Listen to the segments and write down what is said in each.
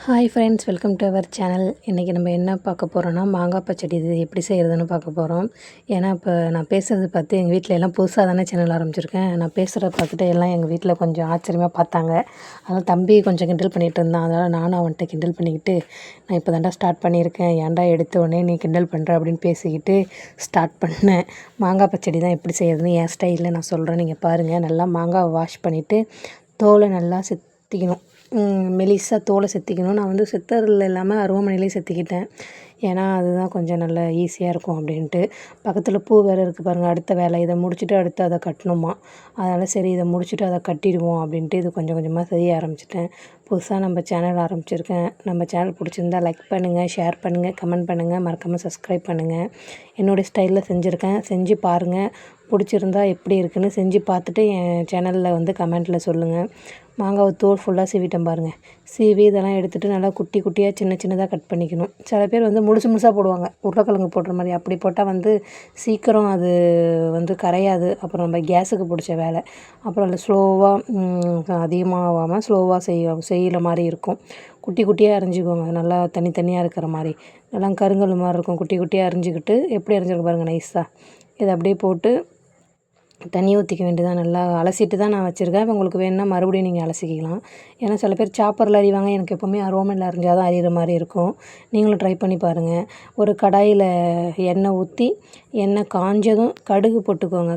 Hi friends, welcome to our channel. இன்றைக்கி நம்ம என்ன பார்க்க போகிறோன்னா, மாங்காய் பச்சடி இது எப்படி செய்கிறதுன்னு பார்க்க போகிறோம். ஏன்னா இப்போ நான் பேசுகிறது பார்த்து எங்கள் வீட்டில் எல்லாம் புதுசாக தானே சேனல் ஆரம்பிச்சிருக்கேன். நான் பேசுகிறத பார்த்துட்டு எல்லாம் எங்கள் வீட்டில் கொஞ்சம் ஆச்சரியமாக பார்த்தாங்க. அதனால் தம்பி கொஞ்சம் கிண்டல் பண்ணிகிட்டு இருந்தான். அதனால் நானும் அவன்கிட்ட கிண்டல் பண்ணிக்கிட்டு, நான் இப்போ தாண்டா ஸ்டார்ட் பண்ணியிருக்கேன், ஏன்டா எடுத்த உடனே நீ கிண்டல் பண்ணுற அப்படின்னு பேசிக்கிட்டு ஸ்டார்ட் பண்ணேன். மாங்காய் பச்சடி தான் எப்படி செய்கிறதுன்னு என் ஸ்டைலில் நான் சொல்கிறேன், நீங்கள் பாருங்கள். நல்லா மாங்காய் வாஷ் பண்ணிவிட்டு தோலை நல்லா செத்திக்கணும். மெலிசாக தோலை செத்திக்கணும். நான் வந்து சித்தரில் இல்லாமல் அருவாமனையிலே செத்திக்கிட்டேன். ஏன்னா அதுதான் கொஞ்சம் நல்லா ஈஸியாக இருக்கும் அப்படின்ட்டு. பக்கத்தில் பூ வேறு இருக்குது பாருங்கள். அடுத்த வேலை இதை முடிச்சுட்டு அடுத்து அதை கட்டணுமா. அதனால் சரி இதை முடிச்சுட்டு அதை கட்டிடுவோம் அப்படின்ட்டு இது கொஞ்சம் கொஞ்சமாக செய்ய ஆரம்பிச்சிட்டேன். புதுசாக நம்ம சேனல் ஆரம்பிச்சிருக்கேன். நம்ம சேனல் பிடிச்சிருந்தா லைக் பண்ணுங்கள், ஷேர் பண்ணுங்கள், கமெண்ட் பண்ணுங்கள், மறக்காமல் சப்ஸ்கிரைப் பண்ணுங்கள். என்னோடய ஸ்டைலில் செஞ்சுருக்கேன், செஞ்சு பாருங்கள். பிடிச்சிருந்தா எப்படி இருக்குதுன்னு செஞ்சு பார்த்துட்டு என் சேனலில் வந்து கமெண்ட்டில் சொல்லுங்கள். மாங்காவை தோல் ஃபுல்லாக சீவிட்டேன் பாருங்கள். சீவி இதெல்லாம் எடுத்துகிட்டு நல்லா குட்டி குட்டியாக சின்ன சின்னதாக கட் பண்ணிக்கணும். சில பேர் வந்து முழுசு முழுசாக போடுவாங்க, உருளைக்கிழங்கு போடுற மாதிரி. அப்படி போட்டால் வந்து சீக்கிரம் அது வந்து கரையாது. அப்புறம் நம்ம கேஸுக்கு பிடிச்ச வேலை. அப்புறம் அதில் ஸ்லோவாக அதிகமாகாமல் ஸ்லோவாக செய்கிற மாதிரி இருக்கும். குட்டி குட்டியாக அரிஞ்சிக்கோங்க, நல்லா தனித்தனியாக இருக்கிற மாதிரி. நல்லா கருங்கல் மாதிரி இருக்கும். குட்டி குட்டியாக அரிஞ்சிக்கிட்டு எப்படி அரிஞ்சிருக்கு பாருங்கள் நைஸாக. இதை அப்படியே போட்டு தண்ணி ஊற்றிக்க வேண்டியதான். நல்லா அலசிட்டு தான் நான் வச்சுருக்கேன். இப்போ உங்களுக்கு வேணும்னா மறுபடியும் நீங்கள் அலசிக்கலாம். ஏன்னா சில பேர் சாப்பரில் அரிவாங்க. எனக்கு எப்போவுமே அருவாமனையில் அரிஞ்சால் தான் அரிகிற மாதிரி இருக்கும். நீங்களும் ட்ரை பண்ணி பாருங்கள். ஒரு கடாயில் எண்ணெய் ஊற்றி, எண்ணெய் காஞ்சதும் கடுகு போட்டுக்கோங்க.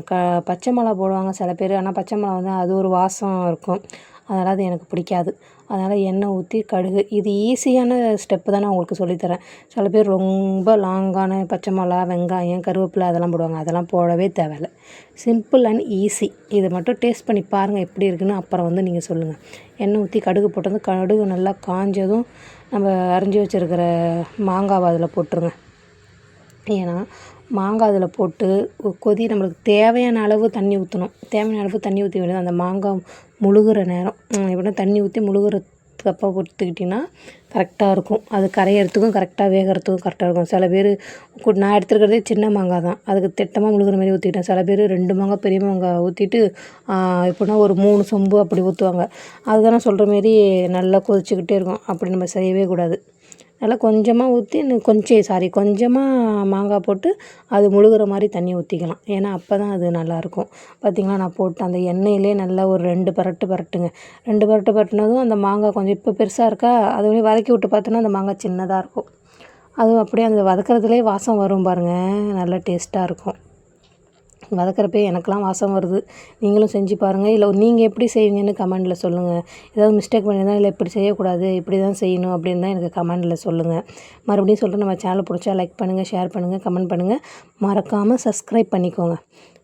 பச்சை மிளகா போடுவாங்க சில பேர். ஆனால் பச்சை மிளகா வந்து அது ஒரு வாசம் இருக்கும். அதனால் அது எனக்கு பிடிக்காது. அதனால் எண்ணெய் ஊற்றி கடுகு. இது ஈஸியான ஸ்டெப்பு தான் நான் உங்களுக்கு சொல்லித்தரேன். சில பேர் ரொம்ப லாங்கான பச்சை மிளகா, வெங்காயம், கருவேப்பிலை அதெல்லாம் போடுவாங்க. அதெல்லாம் போடவே தேவையில்ல. Simple and easy. இதை மட்டும் டேஸ்ட் பண்ணி பாருங்கள் எப்படி இருக்குன்னு. அப்புறம் வந்து நீங்கள் சொல்லுங்கள். எண்ணெய் ஊற்றி கடுகு போட்டதும் கடுகு நல்லா காஞ்சதும் நம்ம அரிஞ்சு வச்சுருக்கிற மாங்காவை அதில் போட்டுருங்க. ஏன்னா மாங்காய் அதில் போட்டு கொதி நம்மளுக்கு தேவையான அளவு தண்ணி ஊற்றணும். தேவையான அளவு தண்ணி ஊற்றி வேண்டியது. அந்த மாங்காய் முழுகிற நேரம் எப்படின்னா தண்ணி ஊற்றி முழுகிறதுக்கப்போ ஊற்றிக்கிட்டிங்கன்னா கரெக்டாக இருக்கும். அது கரையிறதுக்கும் கரெக்டாக வேகிறதுக்கும் கரெக்டாக இருக்கும். சில பேர் நான் எடுத்துருக்கிறதே சின்ன மாங்காய் தான், அதுக்கு திட்டமாக முழுகிற மாதிரி ஊற்றிக்கிட்டேன். சில பேர் 2 மாங்காய் பெரிய மாங்காய் ஊற்றிட்டு எப்படின்னா ஒரு 3 சொம்பு அப்படி ஊற்றுவாங்க. அதுதான் நான் சொல்கிற மாரி நல்லா கொதிச்சுக்கிட்டே இருக்கும். அப்படி நம்ம செய்யவே கூடாது. நல்லா கொஞ்சமாக ஊற்றி கொஞ்சமாக மாங்காய் போட்டு அது முழுகிற மாதிரி தண்ணி ஊற்றிக்கலாம். ஏன்னா அப்போ தான் அது நல்லாயிருக்கும். பார்த்திங்களா, நான் போட்டு அந்த எண்ணெயிலே நல்லா ஒரு 2 பரட்டு பரட்டுங்க. 2 பரட்டு பரட்டுனதும் அந்த மாங்காய் கொஞ்சம் இப்போ பெருசாக இருக்கா, அதுவே வதக்கி விட்டு பார்த்தோன்னா அந்த மாங்காய் சின்னதாக இருக்கும். அதுவும் அப்படியே அந்த வதக்கிறதுலேயே வாசம் வரும் பாருங்கள், நல்லா டேஸ்ட்டாக இருக்கும். வதக்கிறப்பே எனக்கெலாம் வாசம் வருது. நீங்களும் செஞ்சு பாருங்கள். இல்லை நீங்கள் எப்படி செய்வீங்கன்னு கமெண்டில் சொல்லுங்கள். ஏதாவது மிஸ்டேக் பண்ணியிருந்தா, இல்லை இப்படி செய்யக்கூடாது, இப்படி தான் செய்யணும் அப்படின்னு தான் எனக்கு கமெண்டில் சொல்லுங்கள். மறுபடியும் சொல்கிறேன், நம்ம சேனல் பிடிச்சா லைக் பண்ணுங்கள், ஷேர் பண்ணுங்கள், கமெண்ட் பண்ணுங்கள், மறக்காமல் சப்ஸ்கிரைப் பண்ணிக்கோங்க.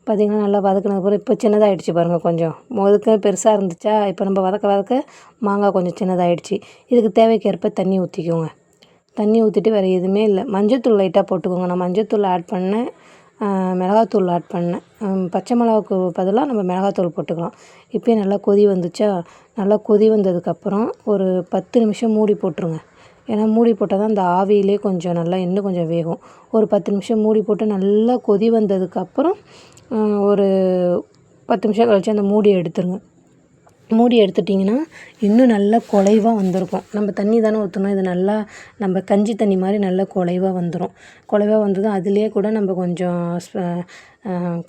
பார்த்திங்கன்னா நல்லா வதக்கினதுக்கப்புறம் இப்போ சின்னதாகிடுச்சு பாருங்கள். கொஞ்சம் முதல்ல பெருசாக இருந்துச்சா, இப்போ நம்ம வதக்க மாங்காய் கொஞ்சம் சின்னதாகிடுச்சு. இதுக்கு தேவைக்கேற்ப தண்ணி ஊற்றிக்கோங்க. தண்ணி ஊற்றிட்டு வேறு எதுவுமே இல்லை. மஞ்சள்தூள் லைட்டாக போட்டுக்கோங்க. நான் மஞ்சள்தூள் ஆட் பண்ணேன், மிளகாத்தூள் ஆட் பண்ணேன். பச்சை மிளகாவுக்கு பதிலாக நம்ம மிளகாத்தூள் போட்டுக்கலாம். இப்போயே நல்லா கொதி வந்துச்சா, நல்லா கொதி வந்ததுக்கப்புறம் ஒரு 10 நிமிஷம் மூடி போட்டுருங்க. ஏன்னா மூடி போட்டால் தான் அந்த ஆவியிலே கொஞ்சம் நல்லா இன்னும் கொஞ்சம் வேகும். ஒரு 10 நிமிஷம் மூடி போட்டு நல்லா கொதி வந்ததுக்கப்புறம் ஒரு 10 நிமிஷம் கழிச்சு அந்த மூடியை எடுத்துருங்க. மூடி எடுத்துட்டிங்கன்னா இன்னும் நல்லா குலைவாக வந்திருக்கும். நம்ம தண்ணி தானே ஊற்றணும். இது நல்லா நம்ம கஞ்சி தண்ணி மாதிரி நல்லா குலைவாக வந்துடும். குலைவாக வந்ததும் அதுலேயே கூட நம்ம கொஞ்சம்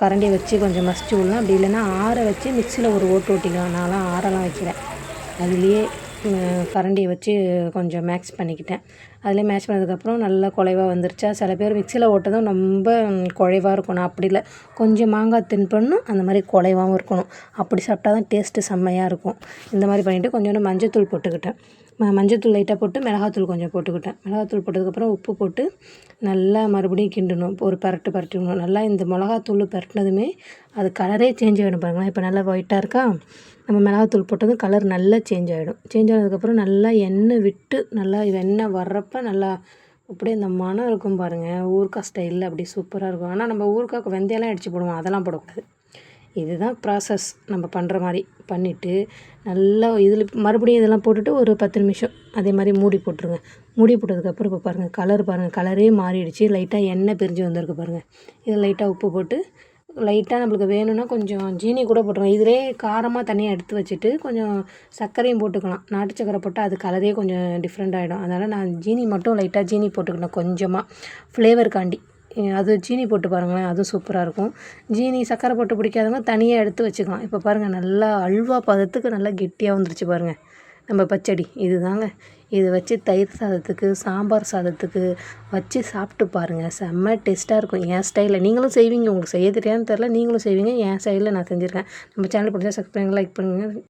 கரண்டியை வச்சு கொஞ்சம் மசிச்சு விடலாம். அப்படி இல்லைன்னா ஆற வச்சு மிக்சியில் ஒரு ஓட்டு ஓட்டிக்கலாம். நான்லாம் ஆறலாம் வைக்கிறேன். அதுலேயே கரண்டியை வச்சு கொஞ்சம் மேக்ஸ் பண்ணிக்கிட்டேன். அதிலே மேட்ச் பண்ணதுக்கப்புறம் நல்லா குலைவாக வந்துருச்சா. சில பேர் மிக்சியில் ஓட்டதும் ரொம்ப குழைவாக இருக்கணும். அப்படி இல்லை, கொஞ்சம் மாங்காய் தின்பண்ணும் அந்த மாதிரி குலைவாகவும் இருக்கணும். அப்படி சாப்பிட்டா தான் டேஸ்ட்டு செம்மையாக இருக்கும். இந்த மாதிரி பண்ணிவிட்டு கொஞ்சோண்டு மஞ்சத்தூள் போட்டுக்கிட்டேன். மஞ்சத்தூள் லைட்டாக போட்டு மிளகாத்தூள் கொஞ்சம் போட்டுக்கிட்டேன். மிளகாத்தூள் போட்டதுக்கப்புறம் உப்பு போட்டு நல்லா மறுபடியும் கிண்டணும். ஒரு பரட்டணும். நல்லா இந்த மிளகாத்தூள் பரட்டினதுமே அது கலரே சேஞ்ச் ஆகிடும் பாருங்களேன். இப்போ நல்லா ஒயிட்டாக இருக்கா. நம்ம மிளகாத்தூள் போட்டதும் கலர் நல்லா சேஞ்ச் ஆகிடும். சேஞ்ச் ஆனதுக்கப்புறம் நல்லா எண்ணெய் விட்டு நல்லா எண்ணெய் வர்றப்போ நல்லா அப்படியே அந்த மணம் இருக்கும் பாருங்கள். ஊறுகாய் ஸ்டைலில் அப்படி சூப்பராக இருக்கும். ஆனால் நம்ம ஊறுகாய்க்கு வெந்தயம்லாம் அடித்து போடுவோம், அதெல்லாம் போடக்கூடாது. இதுதான் ப்ராசஸ். நம்ம பண்ணுற மாதிரி பண்ணிவிட்டு நல்லா இதில் மறுபடியும் இதெல்லாம் போட்டுட்டு ஒரு 10 நிமிஷம் அதே மாதிரி மூடி போட்டுருங்க. மூடி போட்டதுக்கப்புறம் இப்போ பாருங்கள் கலர் பாருங்கள், கலரே மாறிடுச்சு. லைட்டாக எண்ணெய் பிரிஞ்சு வந்திருக்கு பாருங்கள். இதில் லைட்டாக உப்பு போட்டு லைட்டாக நம்மளுக்கு வேணும்னா கொஞ்சம் ஜீனி கூட போட்டுக்கலாம். இதிலே காரமாக தனியாக எடுத்து வச்சுட்டு கொஞ்சம் சர்க்கரையும் போட்டுக்கலாம். நாட்டு சர்க்கரை போட்டால் அது கலரே கொஞ்சம் டிஃப்ரெண்ட் ஆகிடும். அதனால் நான் ஜீனி மட்டும் லைட்டாக ஜீனி போட்டுக்கிட்டேன் கொஞ்சமாக ஃப்ளேவருக்காண்டி. அது ஜீனி போட்டு பாருங்களேன், அதுவும் சூப்பராக இருக்கும். ஜீனி சர்க்கரை போட்டு பிடிக்காதவங்க தனியாக எடுத்து வச்சுக்கலாம். இப்போ பாருங்கள் நல்லா அல்வா பதத்துக்கு நல்லா கெட்டியாக வந்துருச்சு பாருங்கள் நம்ம பச்சடி. இதுதாங்க, இது வச்சு தயிர் சாதத்துக்கு, சாம்பார் சாதத்துக்கு வச்சு சாப்பிட்டு பாருங்கள். செம்ம டேஸ்ட்டாக இருக்கும். என் ஸ்டைலில் நீங்களும் செய்வீங்க. உங்களுக்கு செய்ய தெரியாதுன்னு தெரில, நீங்களும் செய்வீங்க. என் ஸ்டைலில் நான் செஞ்சுருக்கேன். நம்ம சேனல் பிடிச்சா சப்ஸ்கிரைப் பண்ணுங்கள், லைக் பண்ணுங்கள்.